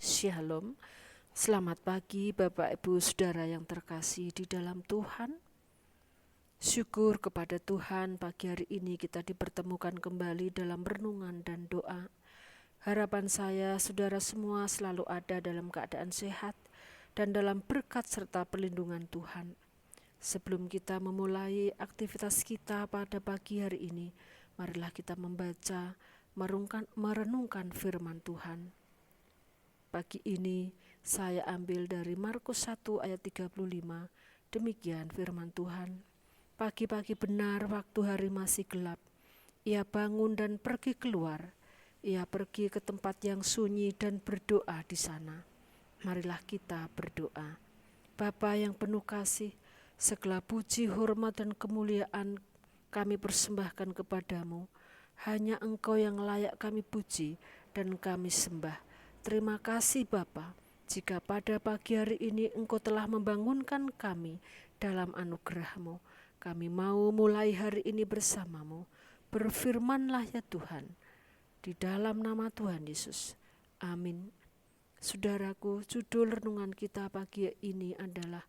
Shalom, selamat pagi Bapak Ibu Saudara yang terkasih di dalam Tuhan. Syukur kepada Tuhan pagi hari ini kita dipertemukan kembali dalam renungan dan doa. Harapan saya saudara semua selalu ada dalam keadaan sehat dan dalam berkat serta perlindungan Tuhan. Sebelum kita memulai aktivitas kita pada pagi hari ini, marilah kita membaca, merenungkan firman Tuhan. Pagi ini saya ambil dari Markus 1 ayat 35, demikian firman Tuhan. Pagi-pagi benar waktu hari masih gelap, ia bangun dan pergi keluar. Ia pergi ke tempat yang sunyi dan berdoa di sana. Marilah kita berdoa. Bapa yang penuh kasih, segala puji, hormat dan kemuliaan kami persembahkan kepadamu. Hanya Engkau yang layak kami puji dan kami sembah. Terima kasih Bapa, jika pada pagi hari ini Engkau telah membangunkan kami dalam anugerah-Mu. Kami mau mulai hari ini bersama-Mu. Berfirmanlah ya Tuhan, di dalam nama Tuhan Yesus. Amin. Saudaraku, judul renungan kita pagi ini adalah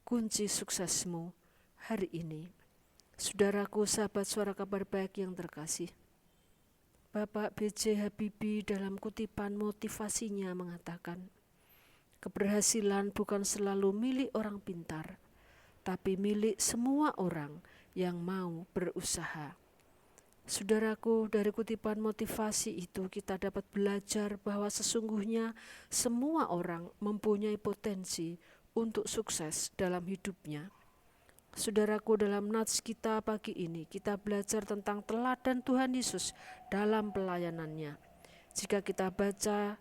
kunci suksesmu hari ini. Saudaraku, sahabat suara kabar baik yang terkasih, Bapak B.J. Habibie dalam kutipan motivasinya mengatakan, keberhasilan bukan selalu milik orang pintar, tapi milik semua orang yang mau berusaha. Saudaraku, dari kutipan motivasi itu kita dapat belajar bahwa sesungguhnya semua orang mempunyai potensi untuk sukses dalam hidupnya. Saudaraku, dalam nats kita pagi ini kita belajar tentang teladan Tuhan Yesus dalam pelayanannya. Jika kita baca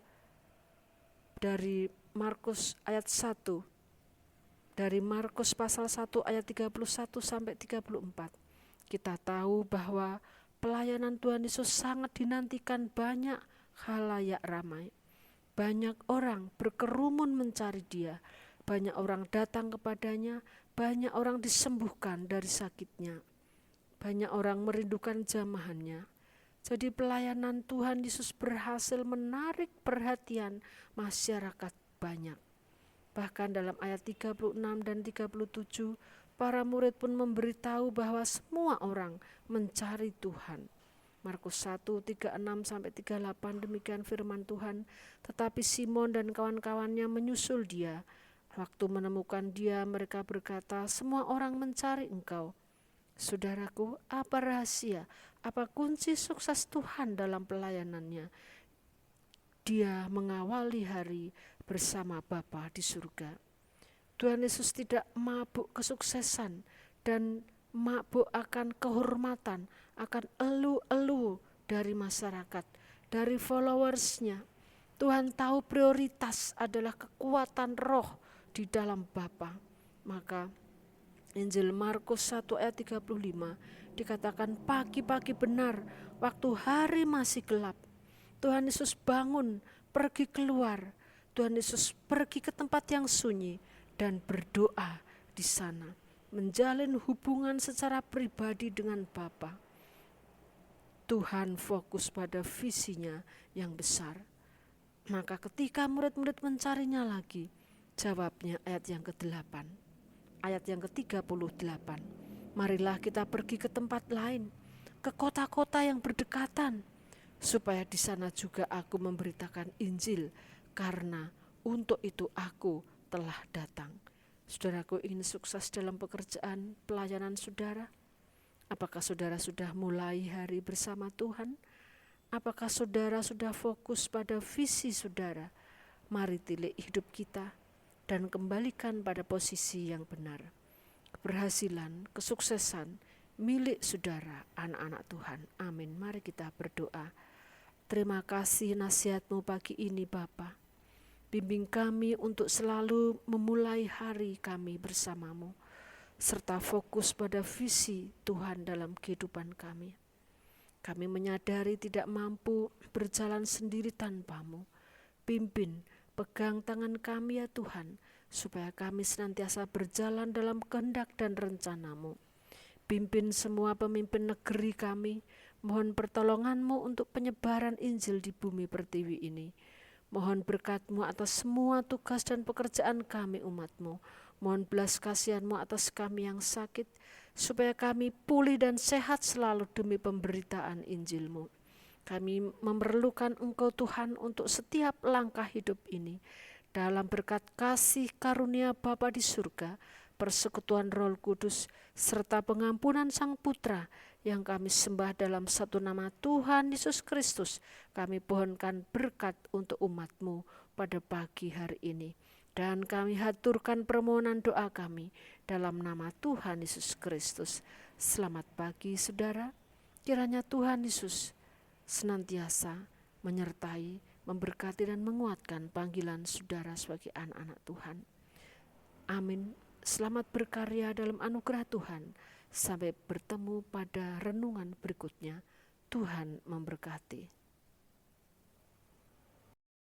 dari Markus ayat 1, dari Markus pasal 1 ayat 31 sampai 34, kita tahu bahwa pelayanan Tuhan Yesus sangat dinantikan banyak khalayak ramai. Banyak orang berkerumun mencari Dia, banyak orang datang kepadanya, banyak orang disembuhkan dari sakitnya, banyak orang merindukan jamahannya. Jadi pelayanan Tuhan Yesus berhasil menarik perhatian masyarakat banyak. Bahkan dalam ayat 36 dan 37, para murid pun memberitahu bahwa semua orang mencari Tuhan. Markus 1, 36 sampai 38 demikian firman Tuhan. Tetapi Simon dan kawan-kawannya menyusul Dia. Waktu menemukan Dia, mereka berkata, semua orang mencari Engkau. Saudaraku, apa rahasia, apa kunci sukses Tuhan dalam pelayanannya? Dia mengawali hari bersama Bapa di surga. Tuhan Yesus tidak mabuk kesuksesan dan mabuk akan kehormatan, akan elu-elu dari masyarakat, dari followersnya. Tuhan tahu prioritas adalah kekuatan roh di dalam Bapa. Maka Injil Markus 1 ayat 35 dikatakan pagi-pagi benar waktu hari masih gelap. Tuhan Yesus bangun, pergi keluar. Tuhan Yesus pergi ke tempat yang sunyi dan berdoa di sana. Menjalin hubungan secara pribadi dengan Bapa. Tuhan fokus pada visinya yang besar. Maka ketika murid-murid mencarinya lagi, jawabnya ayat yang ke-8. Ayat yang ke-38. Marilah kita pergi ke tempat lain, ke kota-kota yang berdekatan, supaya di sana juga aku memberitakan Injil, karena untuk itu aku telah datang. Saudaraku, ingin sukses dalam pekerjaan pelayanan saudara? Apakah saudara sudah mulai hari bersama Tuhan? Apakah saudara sudah fokus pada visi saudara? Mari tilik hidup kita dan kembalikan pada posisi yang benar. Keberhasilan, kesuksesan milik saudara, anak-anak Tuhan. Amin. Mari kita berdoa. Terima kasih nasihat-Mu pagi ini Bapa. Bimbing kami untuk selalu memulai hari kami bersama-Mu, serta fokus pada visi Tuhan dalam kehidupan kami. Kami menyadari tidak mampu berjalan sendiri tanpa-Mu. Pimpin, pegang tangan kami ya Tuhan, supaya kami senantiasa berjalan dalam kehendak dan rencana-Mu. Pimpin semua pemimpin negeri kami, mohon pertolongan-Mu untuk penyebaran Injil di bumi pertiwi ini. Mohon berkat-Mu atas semua tugas dan pekerjaan kami umat-Mu. Mohon belas kasihan-Mu atas kami yang sakit, supaya kami pulih dan sehat selalu demi pemberitaan Injil-Mu. Kami memerlukan Engkau Tuhan untuk setiap langkah hidup ini. Dalam berkat kasih karunia Bapa di surga, persekutuan Roh Kudus, serta pengampunan Sang Putra yang kami sembah dalam satu nama Tuhan Yesus Kristus, kami pohonkan berkat untuk umat-Mu pada pagi hari ini. Dan kami haturkan permohonan doa kami dalam nama Tuhan Yesus Kristus. Selamat pagi saudara, kiranya Tuhan Yesus senantiasa menyertai, memberkati dan menguatkan panggilan saudara sebagai anak-anak Tuhan. Amin. Selamat berkarya dalam anugerah Tuhan. Sampai bertemu pada renungan berikutnya. Tuhan memberkati.